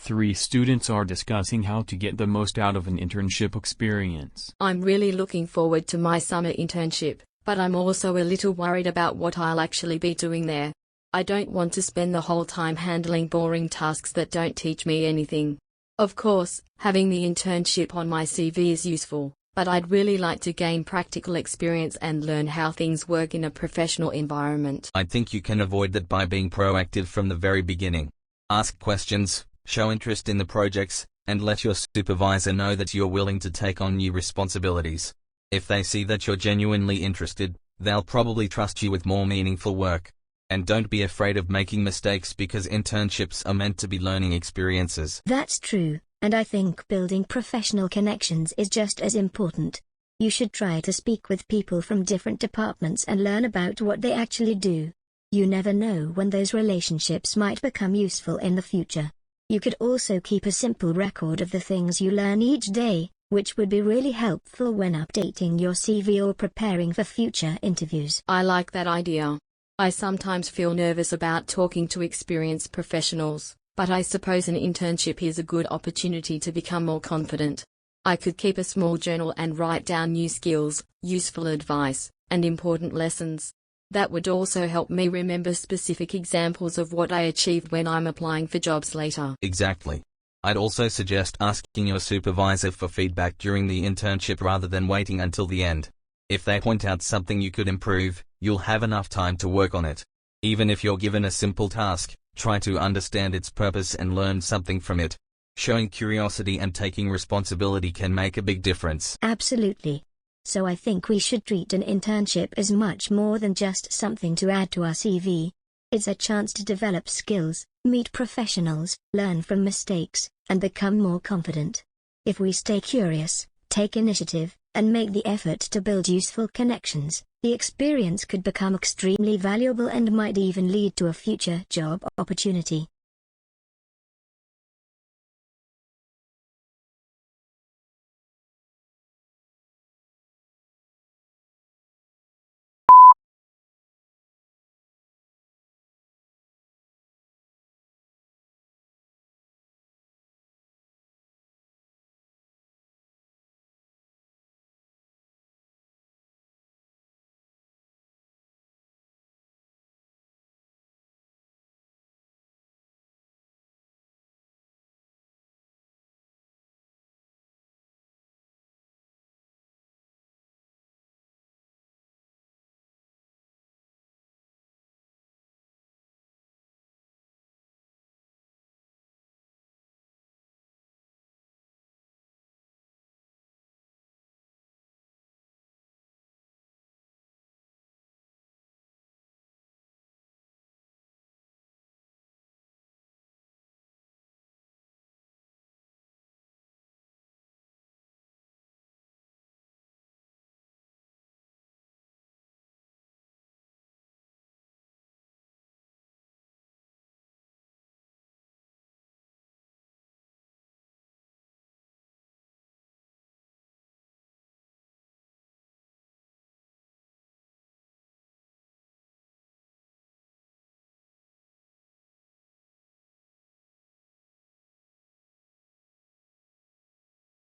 Three students are discussing how to get the most out of an internship experience. I'm really looking forward to my summer internship, but I'm also a little worried about what I'll actually be doing there. I don't want to spend the whole time handling boring tasks that don't teach me anything. Of course, having the internship on my CV is useful, but I'd really like to gain practical experience and learn how things work in a professional environment. I think you can avoid that by being proactive from the very beginning. Ask questions, show interest in the projects, and let your supervisor know that you're willing to take on new responsibilities. If they see that you're genuinely interested, they'll probably trust you with more meaningful work. And don't be afraid of making mistakes because internships are meant to be learning experiences. That's true, and I think building professional connections is just as important. You should try to speak with people from different departments and learn about what they actually do. You never know when those relationships might become useful in the future. You could also keep a simple record of the things you learn each day, which would be really helpful when updating your CV or preparing for future interviews. I like that idea. I sometimes feel nervous about talking to experienced professionals, but I suppose an internship is a good opportunity to become more confident. I could keep a small journal and write down new skills, useful advice, and important lessons. That would also help me remember specific examples of what I achieved when I'm applying for jobs later. Exactly. I'd also suggest asking your supervisor for feedback during the internship rather than waiting until the end. If they point out something you could improve, you'll have enough time to work on it. Even if you're given a simple task, try to understand its purpose and learn something from it. Showing curiosity and taking responsibility can make a big difference. Absolutely. So I think we should treat an internship as much more than just something to add to our CV. It's a chance to develop skills, meet professionals, learn from mistakes, and become more confident. If we stay curious, take initiative, and make the effort to build useful connections, the experience could become extremely valuable and might even lead to a future job opportunity.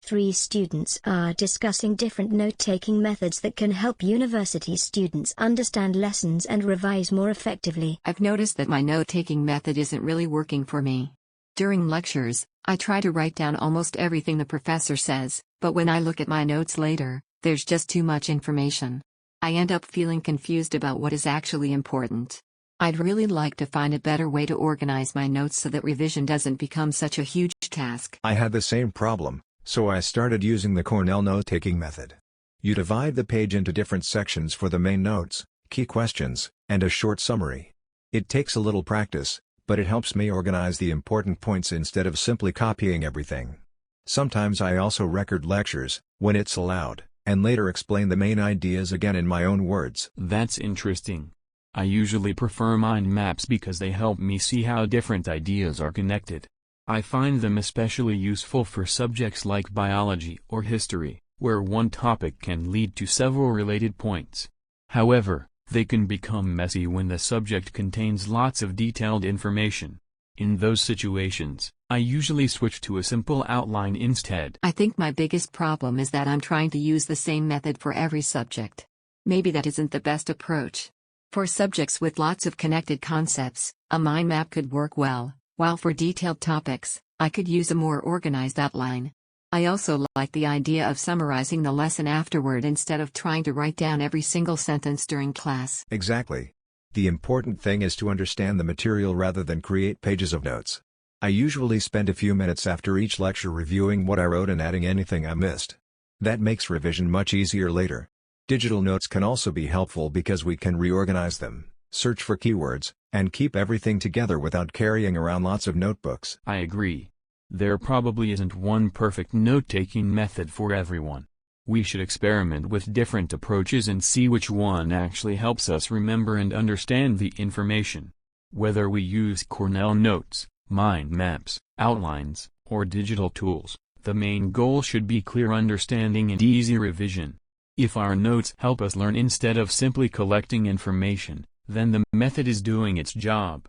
Three students are discussing different note-taking methods that can help university students understand lessons and revise more effectively. I've noticed that my note-taking method isn't really working for me. During lectures, I try to write down almost everything the professor says, but when I look at my notes later, there's just too much information. I end up feeling confused about what is actually important. I'd really like to find a better way to organize my notes so that revision doesn't become such a huge task. I had the same problem, so I started using the Cornell note-taking method. You divide the page into different sections for the main notes, key questions, and a short summary. It takes a little practice, but it helps me organize the important points instead of simply copying everything. Sometimes I also record lectures, when it's allowed, and later explain the main ideas again in my own words. That's interesting. I usually prefer mind maps because they help me see how different ideas are connected. I find them especially useful for subjects like biology or history, where one topic can lead to several related points. However, they can become messy when the subject contains lots of detailed information. In those situations, I usually switch to a simple outline instead. I think my biggest problem is that I'm trying to use the same method for every subject. Maybe that isn't the best approach. For subjects with lots of connected concepts, a mind map could work well, while for detailed topics, I could use a more organized outline. I also like the idea of summarizing the lesson afterward instead of trying to write down every single sentence during class. Exactly. The important thing is to understand the material rather than create pages of notes. I usually spend a few minutes after each lecture reviewing what I wrote and adding anything I missed. That makes revision much easier later. Digital notes can also be helpful because we can reorganize them, search for keywords, and keep everything together without carrying around lots of notebooks. I agree. There probably isn't one perfect note-taking method for everyone. We should experiment with different approaches and see which one actually helps us remember and understand the information. Whether we use Cornell notes, mind maps, outlines, or digital tools, the main goal should be clear understanding and easy revision. If our notes help us learn instead of simply collecting information, then the method is doing its job.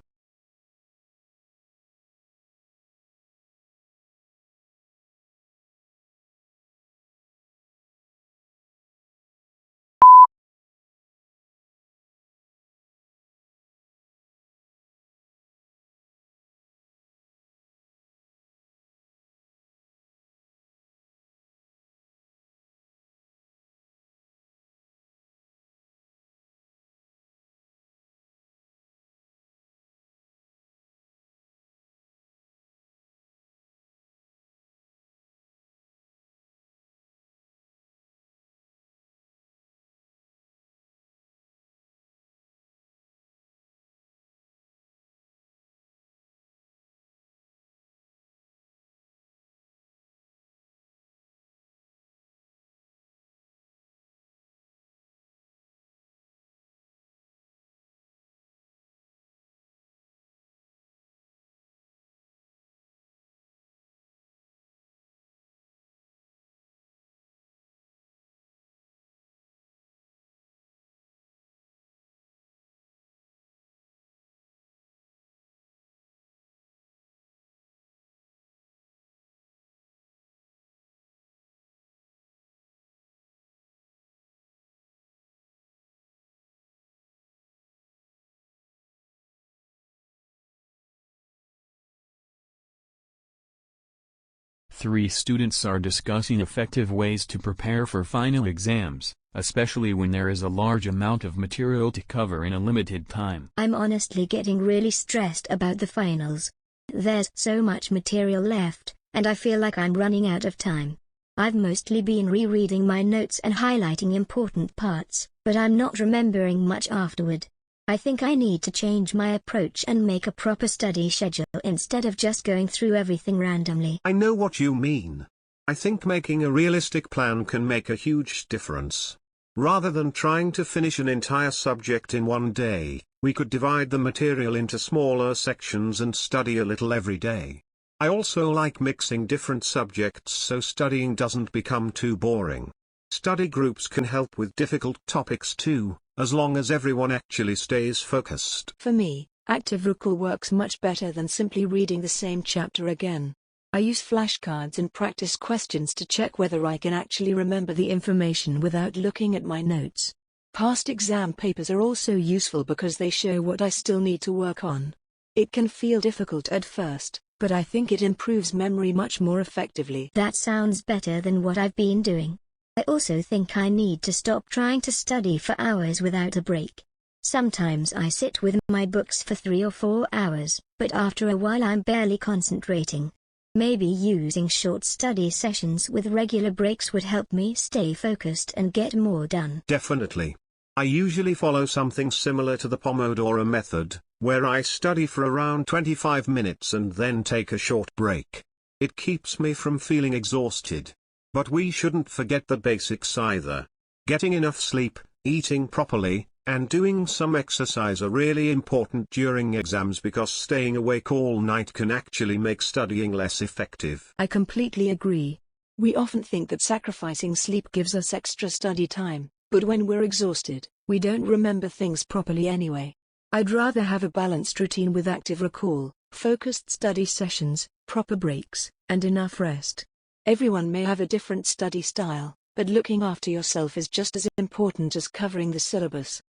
Three students are discussing effective ways to prepare for final exams, especially when there is a large amount of material to cover in a limited time. I'm honestly getting really stressed about the finals. There's so much material left, and I feel like I'm running out of time. I've mostly been rereading my notes and highlighting important parts, but I'm not remembering much afterward. I think I need to change my approach and make a proper study schedule instead of just going through everything randomly. I know what you mean. I think making a realistic plan can make a huge difference. Rather than trying to finish an entire subject in one day, we could divide the material into smaller sections and study a little every day. I also like mixing different subjects so studying doesn't become too boring. Study groups can help with difficult topics too, as long as everyone actually stays focused. For me, active recall works much better than simply reading the same chapter again. I use flashcards and practice questions to check whether I can actually remember the information without looking at my notes. Past exam papers are also useful because they show what I still need to work on. It can feel difficult at first, but I think it improves memory much more effectively. That sounds better than what I've been doing. I also think I need to stop trying to study for hours without a break. Sometimes I sit with my books for 3 or 4 hours, but after a while I'm barely concentrating. Maybe using short study sessions with regular breaks would help me stay focused and get more done. Definitely. I usually follow something similar to the Pomodoro method, where I study for around 25 minutes and then take a short break. It keeps me from feeling exhausted. But we shouldn't forget the basics either. Getting enough sleep, eating properly, and doing some exercise are really important during exams because staying awake all night can actually make studying less effective. I completely agree. We often think that sacrificing sleep gives us extra study time, but when we're exhausted, we don't remember things properly anyway. I'd rather have a balanced routine with active recall, Focused study sessions, proper breaks, and enough rest. Everyone may have a different study style, but looking after yourself is just as important as covering the syllabus.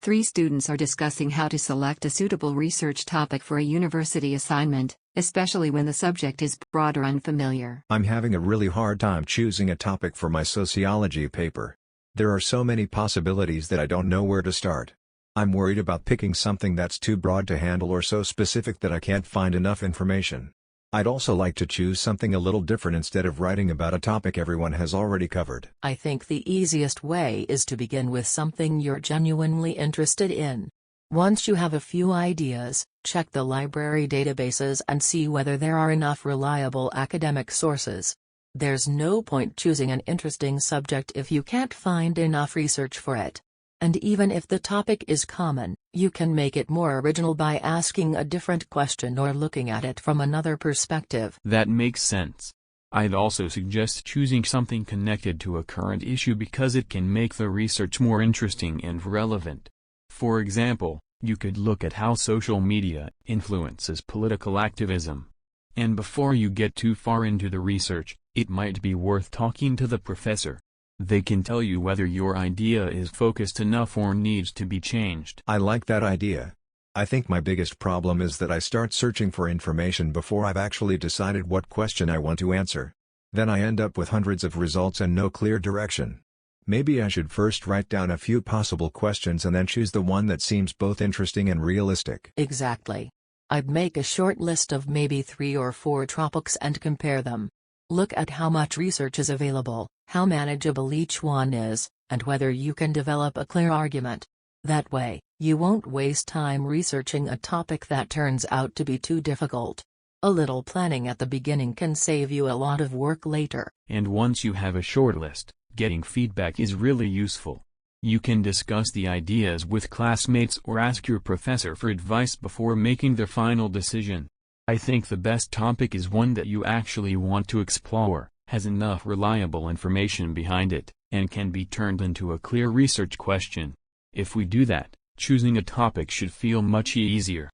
Three students are discussing how to select a suitable research topic for a university assignment, especially when the subject is broad or unfamiliar. I'm having a really hard time choosing a topic for my sociology paper. There are so many possibilities that I don't know where to start. I'm worried about picking something that's too broad to handle or so specific that I can't find enough information. I'd also like to choose something a little different instead of writing about a topic everyone has already covered. I think the easiest way is to begin with something you're genuinely interested in. Once you have a few ideas, check the library databases and see whether there are enough reliable academic sources. There's no point choosing an interesting subject if you can't find enough research for it. And even if the topic is common, you can make it more original by asking a different question or looking at it from another perspective. That makes sense. I'd also suggest choosing something connected to a current issue because it can make the research more interesting and relevant. For example, you could look at how social media influences political activism. And before you get too far into the research, it might be worth talking to the professor. They can tell you whether your idea is focused enough or needs to be changed. I like that idea. I think my biggest problem is that I start searching for information before I've actually decided what question I want to answer. Then I end up with hundreds of results and no clear direction. Maybe I should first write down a few possible questions and then choose the one that seems both interesting and realistic. Exactly. I'd make a short list of maybe 3 or 4 topics and compare them. Look at how much research is available, how manageable each one is, and whether you can develop a clear argument. That way, you won't waste time researching a topic that turns out to be too difficult. A little planning at the beginning can save you a lot of work later. And once you have a short list, getting feedback is really useful. You can discuss the ideas with classmates or ask your professor for advice before making the final decision. I think the best topic is one that you actually want to explore, has enough reliable information behind it, and can be turned into a clear research question. If we do that, choosing a topic should feel much easier.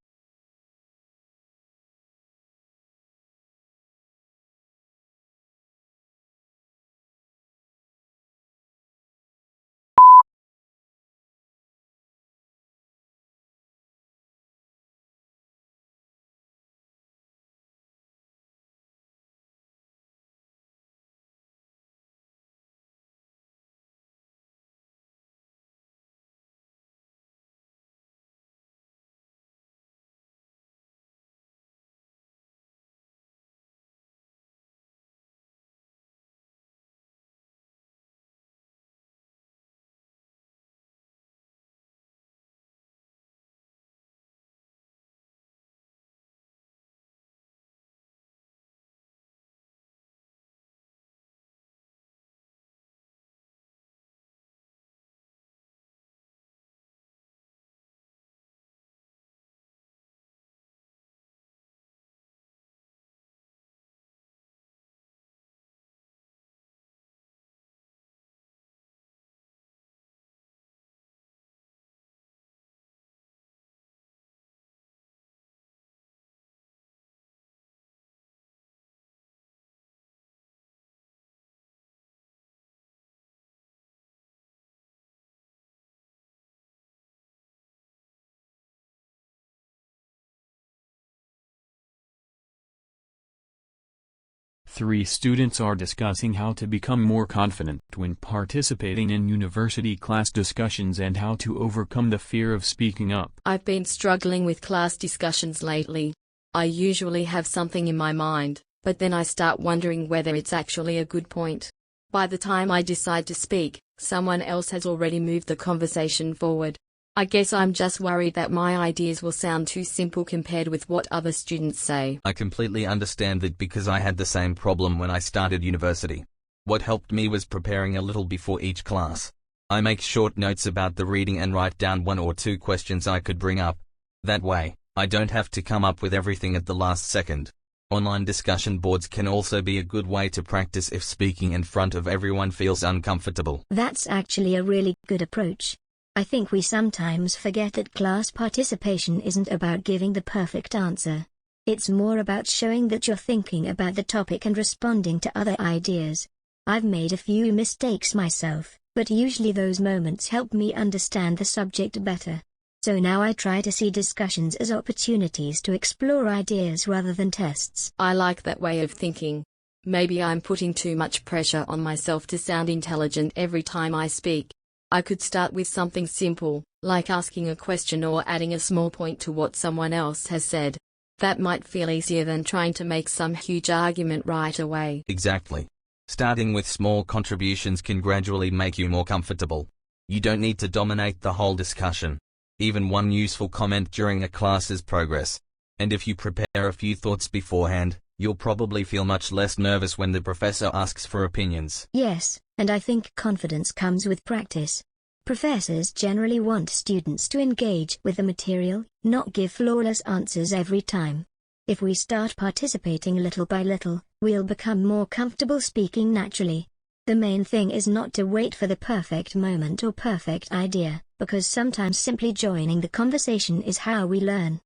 3 students are discussing how to become more confident when participating in university class discussions and how to overcome the fear of speaking up. I've been struggling with class discussions lately. I usually have something in my mind, but then I start wondering whether it's actually a good point. By the time I decide to speak, someone else has already moved the conversation forward. I guess I'm just worried that my ideas will sound too simple compared with what other students say. I completely understand that because I had the same problem when I started university. What helped me was preparing a little before each class. I make short notes about the reading and write down 1 or 2 questions I could bring up. That way, I don't have to come up with everything at the last second. Online discussion boards can also be a good way to practice if speaking in front of everyone feels uncomfortable. That's actually a really good approach. I think we sometimes forget that class participation isn't about giving the perfect answer. It's more about showing that you're thinking about the topic and responding to other ideas. I've made a few mistakes myself, but usually those moments help me understand the subject better. So now I try to see discussions as opportunities to explore ideas rather than tests. I like that way of thinking. Maybe I'm putting too much pressure on myself to sound intelligent every time I speak. I could start with something simple, like asking a question or adding a small point to what someone else has said. That might feel easier than trying to make some huge argument right away. Exactly. Starting with small contributions can gradually make you more comfortable. You don't need to dominate the whole discussion. Even one useful comment during a class is progress. And if you prepare a few thoughts beforehand, you'll probably feel much less nervous when the professor asks for opinions. Yes, and I think confidence comes with practice. Professors generally want students to engage with the material, not give flawless answers every time. If we start participating little by little, we'll become more comfortable speaking naturally. The main thing is not to wait for the perfect moment or perfect idea, because sometimes simply joining the conversation is how we learn.